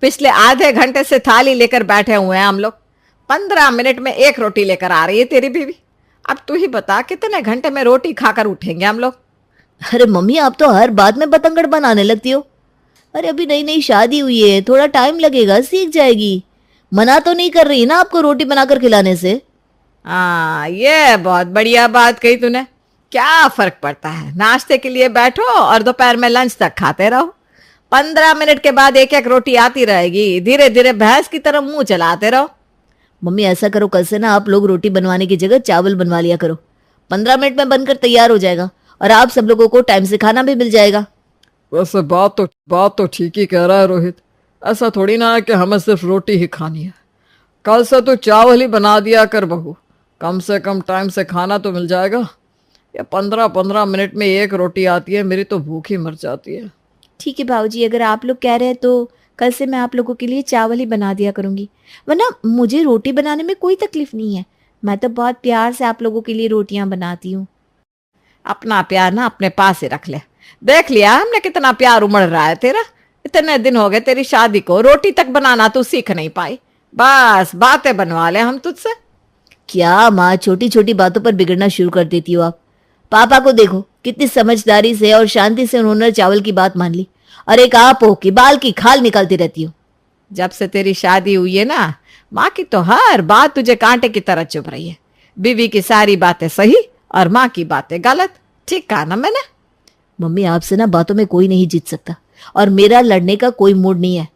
पिछले आधे घंटे से थाली लेकर बैठे हुए हैं हम लोग। 15 मिनट में एक रोटी लेकर आ रही है तेरी बीवी। अब तू ही बता कितने घंटे में रोटी खाकर उठेंगे हम लोग। अरे मम्मी, आप तो हर बात में बतंगड़ बनाने लगती हो। अरे अभी नई नई शादी हुई है, थोड़ा टाइम लगेगा, सीख जाएगी। मना तो नहीं कर रही ना आपको रोटी बनाकर खिलाने से? हाँ, ये बहुत बढ़िया बात कही तूने। क्या फर्क पड़ता है, नाश्ते के लिए बैठो और दोपहर में लंच तक खाते रहो। 15 मिनट के बाद एक एक रोटी आती रहेगी, धीरे धीरे भैंस की तरह मुंह चलाते रहो। मम्मी ऐसा करो, कल से ना आप लोग रोटी बनवाने की जगह चावल बनवा लिया करो। 15 मिनट में बनकर तैयार हो जाएगा और आप सब लोगों को टाइम से खाना भी मिल जाएगा। वैसे बात तो ठीक ही कह रहा है रोहित। ऐसा थोड़ी ना है कि हमें सिर्फ रोटी ही खानी है। कल से तो चावल ही बना दिया कर बहू, कम से कम टाइम से खाना तो मिल जाएगा। ये 15-15 मिनट में एक रोटी आती है, मेरी तो भूख ही मर जाती है। ठीक है भाऊजी, अगर आप लोग कह रहे हैं तो कल से मैं आप लोगों के लिए चावल ही बना दिया करूंगी। वरना मुझे रोटी बनाने में कोई तकलीफ नहीं है, मैं तो बहुत प्यार से आप लोगों के लिए रोटियां बनाती हूँ। अपना प्यार ना अपने पास ही रख ले। देख लिया हमने कितना प्यार उमड़ रहा है तेरा। इतने दिन हो गए तेरी शादी को, रोटी तक बनाना तू सीख नहीं पाई। बस बातें बनवा ले हम तुझसे। क्या माँ, छोटी छोटी बातों पर बिगड़ना शुरू कर देती हो आप। पापा को देखो, कितनी समझदारी से और शांति से उन्होंने चावल की बात मान ली, और एक आप हो कि बाल की खाल निकालती रहती हो। जब से तेरी शादी हुई है ना, माँ की तो हर बात तुझे कांटे की तरह चुभ रही है। बीवी की सारी बातें सही और माँ की बातें गलत। ठीक कहा ना मैंने? मम्मी, आपसे ना बातों में कोई नहीं जीत सकता और मेरा लड़ने का कोई मूड नहीं है।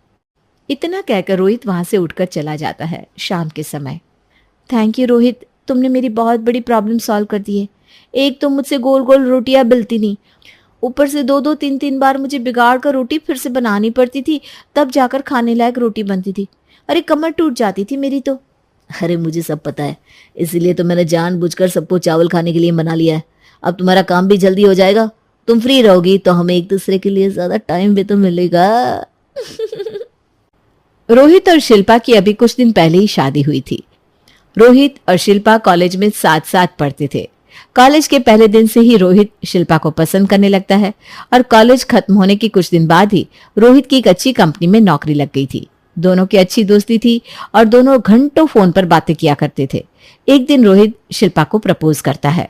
इतना कहकर रोहित वहां से उठकर चला जाता है शाम के समय। थैंक यू रोहित, तुमने मेरी बहुत बड़ी प्रॉब्लम सॉल्व कर दी है। एक तो मुझसे गोल गोल रोटियां बेलती नहीं, ऊपर से 2-2 3-3 बार मुझे बिगाड़ कर रोटी फिर से बनानी पड़ती थी, तब जाकर खाने लायक रोटी बनती थी। अरे कमर टूट जाती थी मेरी तो। अरे मुझे सब पता है, इसीलिए तो मैंने जानबूझकर सबको चावल खाने के लिए मना लिया है। अब तुम्हारा काम भी जल्दी हो जाएगा, तुम फ्री रहोगी तो हमें एक दूसरे के लिए ज्यादा टाइम भी तो मिलेगा। रोहित और शिल्पा की अभी कुछ दिन पहले ही शादी हुई थी। रोहित और शिल्पा कॉलेज में साथ साथ पढ़ते थे। कॉलेज के पहले दिन से ही रोहित शिल्पा को पसंद करने लगता है और कॉलेज खत्म होने के कुछ दिन बाद ही रोहित की एक अच्छी कंपनी में नौकरी लग गई थी। दोनों की अच्छी दोस्ती थी और दोनों घंटों फोन पर बातें किया करते थे। एक दिन रोहित शिल्पा को प्रपोज करता है।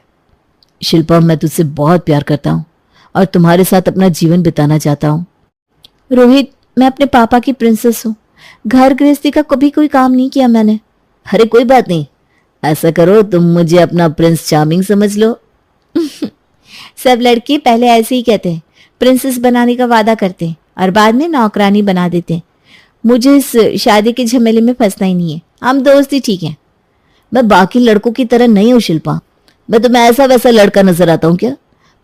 शिल्पा, मैं तुझसे बहुत प्यार करता हूँ और तुम्हारे साथ अपना जीवन बिताना चाहता हूँ। रोहित, मैं अपने पापा की प्रिंसेस हूँ, घर गृहस्थी का कभी कोई काम नहीं किया मैंने। अरे कोई बात नहीं, ऐसा करो तुम मुझे अपना प्रिंस चार्मिंग समझ लो। सब लड़के पहले ऐसे ही कहते हैं, प्रिंसेस बनाने का वादा करते हैं और बाद में नौकरानी बना देते हैं। मुझे इस शादी के झमेले में फंसना ही नहीं है, हम दोस्त ही ठीक हैं। मैं बाकी लड़कों की तरह नहीं हूँ शिल्पा, मैं तुम्हें ऐसा वैसा लड़का नजर आता हूँ क्या?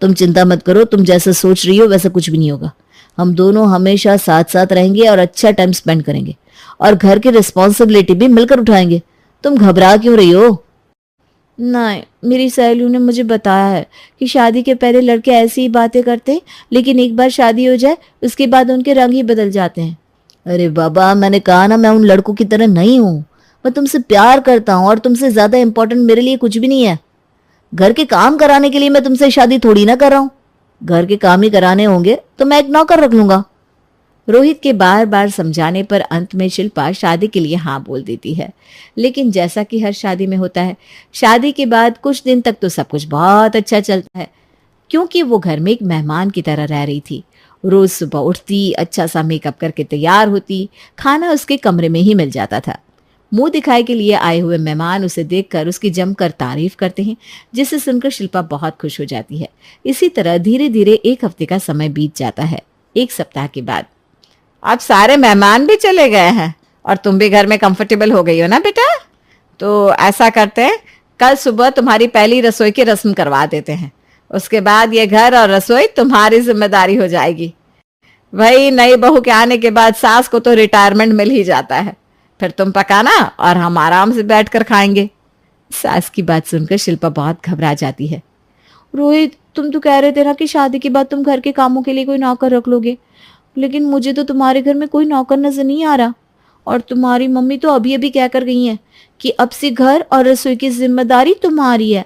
तुम चिंता मत करो, तुम जैसा सोच रही हो वैसा कुछ भी नहीं होगा। हम दोनों हमेशा साथ साथ रहेंगे और अच्छा टाइम स्पेंड करेंगे और घर की रिस्पॉन्सिबिलिटी भी मिलकर उठाएंगे। तुम घबरा क्यों रही हो? नहीं, मेरी सहेलियों ने मुझे बताया है कि शादी के पहले लड़के ऐसी ही बातें करते हैं, लेकिन एक बार शादी हो जाए उसके बाद उनके रंग ही बदल जाते हैं। अरे बाबा, मैंने कहा ना, मैं उन लड़कों की तरह नहीं हूँ। मैं तुमसे प्यार करता हूँ और तुमसे ज्यादा इंपॉर्टेंट मेरे लिए कुछ भी नहीं है। घर के काम कराने के लिए मैं तुमसे शादी थोड़ी ना कर रहा हूँ। घर के काम ही कराने होंगे तो मैं एक नौकर रख लूंगा। रोहित के बार बार समझाने पर अंत में शिल्पा शादी के लिए हाँ बोल देती है। लेकिन जैसा कि हर शादी में होता है, शादी के बाद कुछ दिन तक तो सब कुछ बहुत अच्छा चलता है, क्योंकि वो घर में एक मेहमान की तरह रह रही थी। रोज सुबह उठती, अच्छा सा मेकअप करके तैयार होती, खाना उसके कमरे में ही मिल जाता था। मुंह दिखाई के लिए आए हुए मेहमान उसे देखकर उसकी जमकर तारीफ करते हैं, जिसे सुनकर शिल्पा बहुत खुश हो जाती है। इसी तरह धीरे धीरे एक हफ्ते का समय बीत जाता है। एक सप्ताह के बाद अब सारे मेहमान भी चले गए हैं और तुम भी घर में कंफर्टेबल हो गई हो ना बेटा। तो ऐसा करते हैं, कल सुबह तुम्हारी पहली रसोई की रस्म करवा देते हैं। उसके बाद ये घर और रसोई तुम्हारी जिम्मेदारी हो जाएगी। वही नई बहू के आने के बाद सास को तो रिटायरमेंट मिल ही जाता है, फिर तुम पकाना और हम आराम से बैठकर खाएंगे। सास की बात सुनकर शिल्पा बहुत घबरा जाती है। रोहित, तुम तो कह रहे थे ना कि शादी के बाद तुम घर के कामों के लिए कोई नौकर रख लोगे, लेकिन मुझे तो तुम्हारे घर में कोई नौकर नजर नहीं आ रहा। और तुम्हारी मम्मी तो अभी अभी कह कर गई है कि अब से घर और रसोई की जिम्मेदारी तुम्हारी है।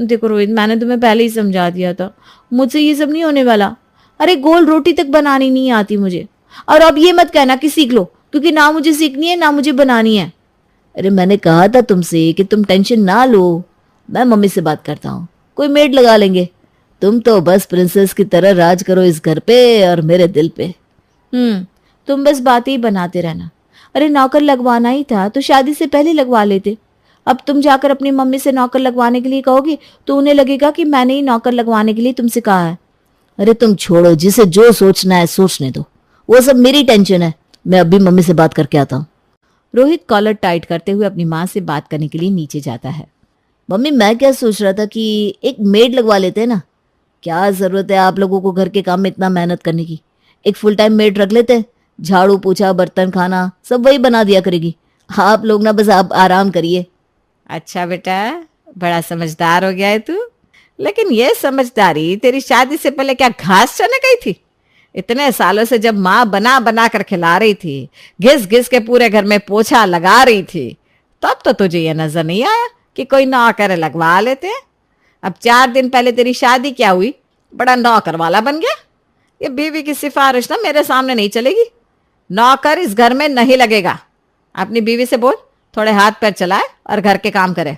देखो रोहित, मैंने तुम्हें पहले ही समझा दिया था, मुझसे ये सब नहीं होने वाला। अरे गोल रोटी तक बनानी नहीं आती मुझे, और अब ये मत कहना कि सीख लो, क्योंकि ना मुझे सीखनी है ना मुझे बनानी है। अरे मैंने कहा था तुमसे कि तुम टेंशन ना लो, मैं मम्मी से बात करता हूँ, कोई मेड लगा लेंगे। तुम तो बस प्रिंसेस की तरह राज करो इस घर पे और मेरे दिल पे। तुम बस बातें ही बनाते रहना। अरे नौकर लगवाना ही था तो शादी से पहले लगवा लेते। अब तुम जाकर अपनी मम्मी से नौकर लगवाने के लिए कहोगे तो उन्हें लगेगा कि मैंने ही नौकर लगवाने के लिए तुमसे कहा है। अरे तुम छोड़ो, जिसे जो सोचना है सोचने दो, वो सब मेरी टेंशन है। मैं अभी मम्मी से बात करके आता हूँ। रोहित कॉलर टाइट करते हुए अपनी माँ से बात करने के लिए नीचे जाता है। मम्मी मैं क्या सोच रहा था कि एक मेड लगवा लेते हैं ना। क्या जरूरत है आप लोगों को घर के काम में इतना मेहनत करने की। एक फुल टाइम मेड रख लेते हैं, झाड़ू पोछा बर्तन खाना सब वही बना दिया करेगी। आप लोग ना बस आप आराम करिए। अच्छा बेटा, बड़ा समझदार हो गया है तू। लेकिन ये समझदारी तेरी शादी से पहले क्या घास चने गई थी? इतने सालों से जब माँ बना बना कर खिला रही थी, घिस घिस के पूरे घर में पोछा लगा रही थी, तब तो तुझे ये नजर नहीं आया कि कोई नौकर लगवा लेते हैं। अब 4 दिन पहले तेरी शादी क्या हुई, बड़ा नौकर वाला बन गया। ये बीवी की सिफारिश ना मेरे सामने नहीं चलेगी। नौकर इस घर में नहीं लगेगा। अपनी बीवी से बोल थोड़े हाथ पैर चलाए और घर के काम करे।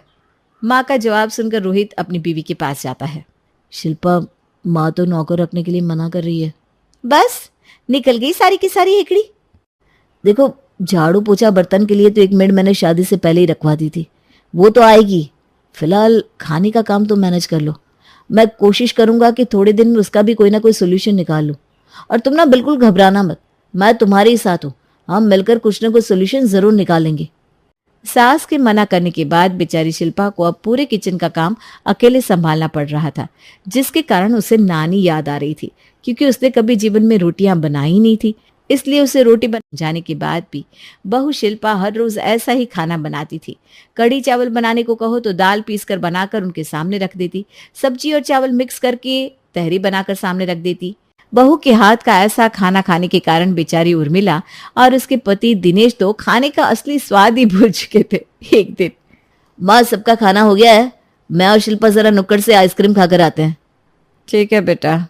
माँ का जवाब सुनकर रोहित अपनी बीवी के पास जाता है। शिल्पा, माँ तो नौकर रखने के लिए मना कर रही है। बस निकल गई सारी की सारी हेकड़ी। देखो, झाड़ू पोछा बर्तन के लिए तो एक मेड मैंने शादी से पहले ही रखवा दी थी, वो तो आएगी। फिलहाल खाने का काम तो मैनेज कर लो। मैं कोशिश करूंगा कि थोड़े दिन में उसका भी कोई ना कोई सोल्यूशन निकाल लूं। और तुम ना बिल्कुल घबराना मत, मैं तुम्हारे ही साथ हूँ। हम मिलकर कुछ ना कुछ सोल्यूशन जरूर निकालेंगे। सास के मना करने के बाद बेचारी शिल्पा को अब पूरे किचन का काम अकेले संभालना पड़ रहा था, जिसके कारण उसे नानी याद आ रही थी, क्योंकि उसने कभी जीवन में रोटियां बनाई नहीं थी। इसलिए उसे रोटी बन जाने के बाद भी बहू शिल्पा हर रोज ऐसा ही खाना बनाती थी। कढ़ी चावल बनाने को कहो तो दाल पीसकर बनाकर उनके सामने रख देती, सब्जी और चावल मिक्स करके तहरी बनाकर सामने रख देती। बहू के हाथ का ऐसा खाना खाने के कारण बेचारी उर्मिला और उसके पति दिनेश तो खाने का असली स्वाद ही भूल चुके थे। एक दिन, माँ सबका खाना हो गया है, मैं और शिल्पा जरा नुक्कड़ से आइसक्रीम खाकर आते हैं। ठीक है बेटा।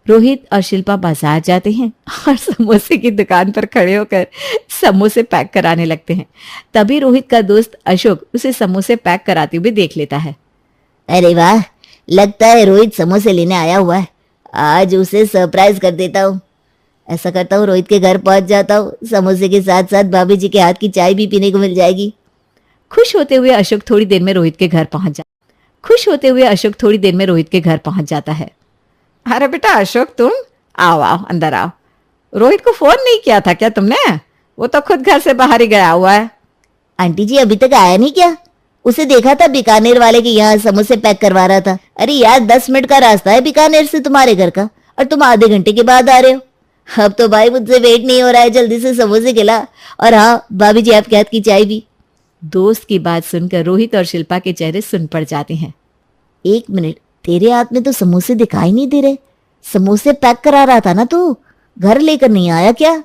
रोहित और शिल्पा बाजार जाते हैं और समोसे की दुकान पर खड़े होकर समोसे पैक कराने लगते हैं। तभी रोहित का दोस्त अशोक उसे समोसे पैक कराते हुए देख लेता है। अरे वाह, लगता है रोहित समोसे लेने आया हुआ है। आज उसे सरप्राइज कर देता हूँ। ऐसा करता हूँ, रोहित के घर पहुंच जाता हूँ, समोसे के साथ साथ भाभी जी के हाथ की चाय भी पीने को मिल जाएगी। खुश होते हुए अशोक थोड़ी देर में रोहित के घर पहुंच जाता है। अरे बेटा अशोक, तुम आओ आओ अंदर आओ। रोहित को फोन नहीं किया था क्या तुमने? वो तो खुद घर से बाहर ही गया हुआ है। आंटी जी अभी तक आया नहीं क्या? उसे देखा था बीकानेर वाले के यहाँ समोसे पैक करवा रहा था। अरे यार 10 मिनट का रास्ता है बीकानेर से तुम्हारे घर का, और तुम आधे घंटे के बाद आ रहे हो। अब तो भाई मुझसे वेट नहीं हो रहा है, जल्दी से समोसे खिला। और हाँ भाभी जी आपके हाथ की चाय भी। दोस्त की बात सुनकर रोहित और शिल्पा के चेहरे सुन पड़ जाते हैं। 1 मिनट, तेरे हाथ में तो समोसे दिखाई नहीं दे रहे। समोसे पैक करा रहा था ना तू, घर लेकर नहीं आया क्या?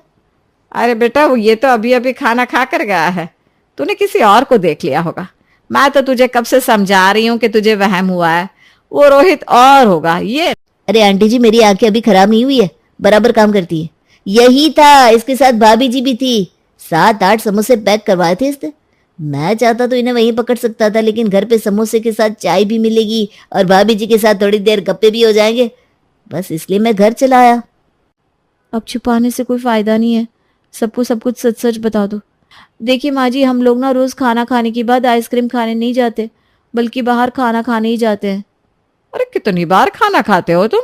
अरे बेटा वो ये तो अभी अभी खाना खा कर गया है, तूने किसी और को देख लिया होगा। मैं तो तुझे कब से समझा रही हूँ कि तुझे वहम हुआ है, वो रोहित और होगा ये। अरे आंटी जी मेरी आंखें अभी खराब नहीं हुई है, बराबर काम करती है। यही था, इसके साथ भाभी जी भी थी। 7-8 समोसे पैक करवाए थे इसने। मैं चाहता तो इन्हें वहीं पकड़ सकता था, लेकिन घर पे समोसे के साथ चाय भी मिलेगी और भाभी जी के साथ थोड़ी देर गप्पे भी हो जाएंगे, बस इसलिए मैं घर चला आया। अब छुपाने से कोई फायदा नहीं है, सबको सब कुछ सच सच बता दो। देखिए माँ जी, हम लोग ना रोज खाना खाने के बाद आइसक्रीम खाने नहीं जाते, बल्कि बाहर खाना खाने ही जाते हैं। अरे कितनी बार खाना खाते हो तुम?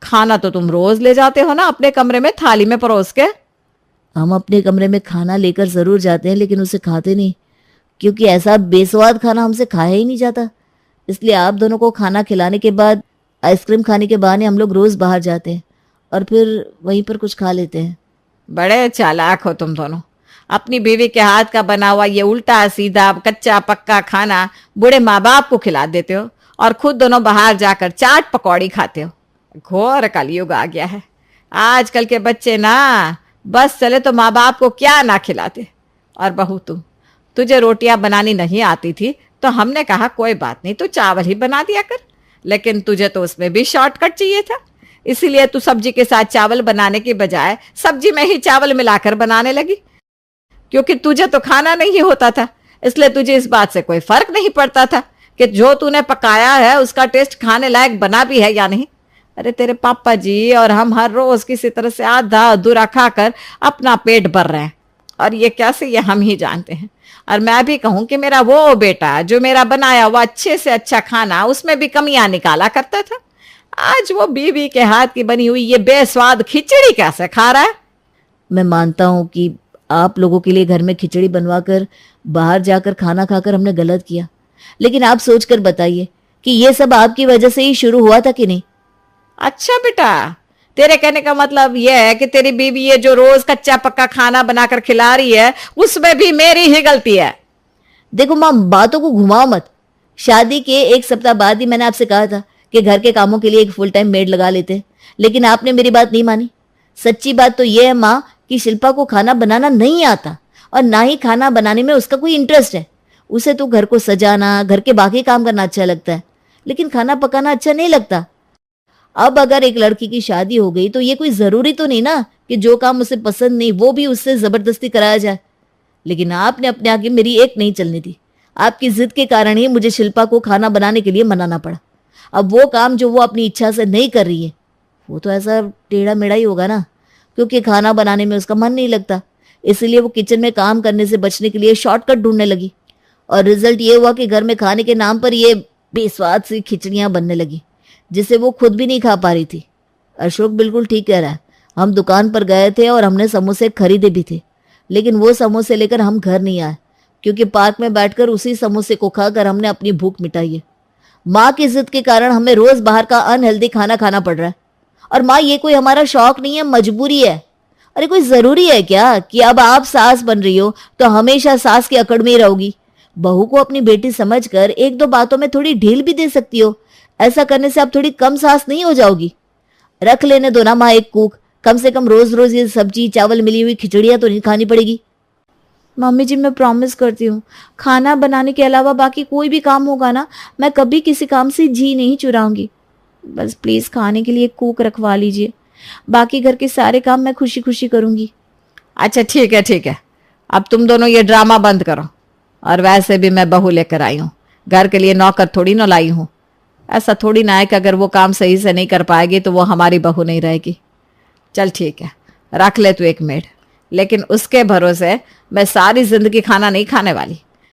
खाना तो तुम रोज ले जाते हो ना अपने कमरे में थाली में परोस के। हम अपने कमरे में खाना लेकर जरूर जाते हैं, लेकिन उसे खाते नहीं, क्योंकि ऐसा बेस्वाद खाना हमसे खाया ही नहीं जाता। इसलिए आप दोनों को खाना खिलाने के बाद आइसक्रीम खाने के बहाने हम लोग रोज बाहर जाते हैं और फिर वहीं पर कुछ खा लेते हैं। बड़े चालाक हो तुम दोनों। अपनी बीवी के हाथ का बना हुआ ये उल्टा सीधा कच्चा पक्का खाना बूढ़े माँ बाप को खिला देते हो और खुद दोनों बाहर जाकर चाट पकौड़ी खाते हो। घोर कलयुग आ गया है। आजकल के बच्चे ना बस चले तो माँ बाप को क्या ना खिलाते। और बहू तुझे रोटियां बनानी नहीं आती थी तो हमने कहा कोई बात नहीं, तू चावल ही बना दिया कर, लेकिन तुझे तो उसमें भी शॉर्टकट चाहिए था। इसीलिए तू सब्जी के साथ चावल बनाने की बजाय सब्जी में ही चावल मिलाकर बनाने लगी। क्योंकि तुझे तो खाना नहीं होता था, इसलिए तुझे इस बात से कोई फर्क नहीं पड़ता था कि जो तूने पकाया है उसका टेस्ट खाने लायक बना भी है या नहीं। अरे तेरे पापा जी और हम हर रोज किसी तरह से आधा अधूरा खाकर अपना पेट भर रहे हैं, और ये कैसे, ये हम ही जानते हैं। और मैं भी कहूं कि मेरा वो बेटा जो मेरा बनाया हुआ अच्छे से अच्छा खाना उसमें भी कमियां निकाला करता था, आज वो बीवी के हाथ की बनी हुई ये बेस्वाद खिचड़ी कैसे खा रहा है। मैं मानता हूं कि आप लोगों के लिए घर में खिचड़ी बनवा कर बाहर जाकर खाना खाकर हमने गलत किया, लेकिन आप सोचकर बताइए कि ये सब आपकी वजह से ही शुरू हुआ था कि नहीं? अच्छा बेटा, तेरे कहने का मतलब यह है कि तेरी बीवी ये जो रोज कच्चा पक्का खाना बनाकर खिला रही है उसमें भी मेरी ही गलती है। देखो माँ, बातों को घुमाओ मत। शादी के 1 सप्ताह बाद ही मैंने आपसे कहा था कि घर के कामों के लिए एक फुल टाइम मेड लगा लेते हैं, लेकिन आपने मेरी बात नहीं मानी। सच्ची बात तो यह है माँ कि शिल्पा को खाना बनाना नहीं आता और ना ही खाना बनाने में उसका कोई इंटरेस्ट है। उसे तो घर को सजाना, घर के बाकी काम करना अच्छा लगता है, लेकिन खाना पकाना अच्छा नहीं लगता। अब अगर एक लड़की की शादी हो गई तो ये कोई जरूरी तो नहीं ना कि जो काम उसे पसंद नहीं वो भी उससे जबरदस्ती कराया जाए। लेकिन आपने अपने आगे मेरी एक नहीं चलने दी। आपकी जिद के कारण ही मुझे शिल्पा को खाना बनाने के लिए मनाना पड़ा। अब वो काम जो वो अपनी इच्छा से नहीं कर रही है वो तो ऐसा टेढ़ा मेढ़ा ही होगा ना, क्योंकि खाना बनाने में उसका मन नहीं लगता, इसलिए वो किचन में काम करने से बचने के लिए शॉर्टकट ढूंढने लगी। और रिजल्ट ये हुआ कि घर में खाने के नाम पर ये बेस्वाद सी खिचड़ियां बनने लगी जिसे वो खुद भी नहीं खा पा रही थी। अशोक बिल्कुल ठीक कह रहा है। हम दुकान पर गए थे और हमने समोसे खरीदे भी थे, लेकिन वो समोसे लेकर हम घर नहीं आए क्योंकि पार्क में बैठकर उसी समोसे को खाकर हमने अपनी भूख मिटाई है। माँ की जिद के कारण हमें रोज बाहर का अनहेल्दी खाना खाना पड़ रहा है। और माँ, ये कोई हमारा शौक नहीं है, मजबूरी है। अरे कोई जरूरी है क्या कि अब आप सास बन रही हो तो हमेशा सास की अकड़ में ही रहोगी? बहू को अपनी बेटी समझकर 1-2 बातों में थोड़ी ढील भी दे सकती हो। ऐसा करने से आप थोड़ी कम सास नहीं हो जाओगी? रख लेने दो ना माँ एक कुक, कम से कम रोज रोज ये सब्जी चावल मिली हुई खिचड़ियां तो नहीं खानी पड़ेगी। मम्मी जी, मैं प्रॉमिस करती हूँ, खाना बनाने के अलावा बाकी कोई भी काम होगा ना, मैं कभी किसी काम से जी नहीं चुराऊंगी। बस प्लीज खाने के लिए कुक रखवा लीजिए, बाकी घर के सारे काम मैं खुशी खुशी करूंगी। अच्छा ठीक है ठीक है, अब तुम दोनों ये ड्रामा बंद करो। और वैसे भी मैं बहू लेकर आई हूँ, घर के लिए नौकर थोड़ी ना लाई हूँ। ऐसा थोड़ी ना है कि अगर वो काम सही से नहीं कर पाएगी तो वो हमारी बहू नहीं रहेगी। चल ठीक है, रख ले तू एक मेड, लेकिन उसके भरोसे मैं सारी जिंदगी खाना नहीं खाने वाली।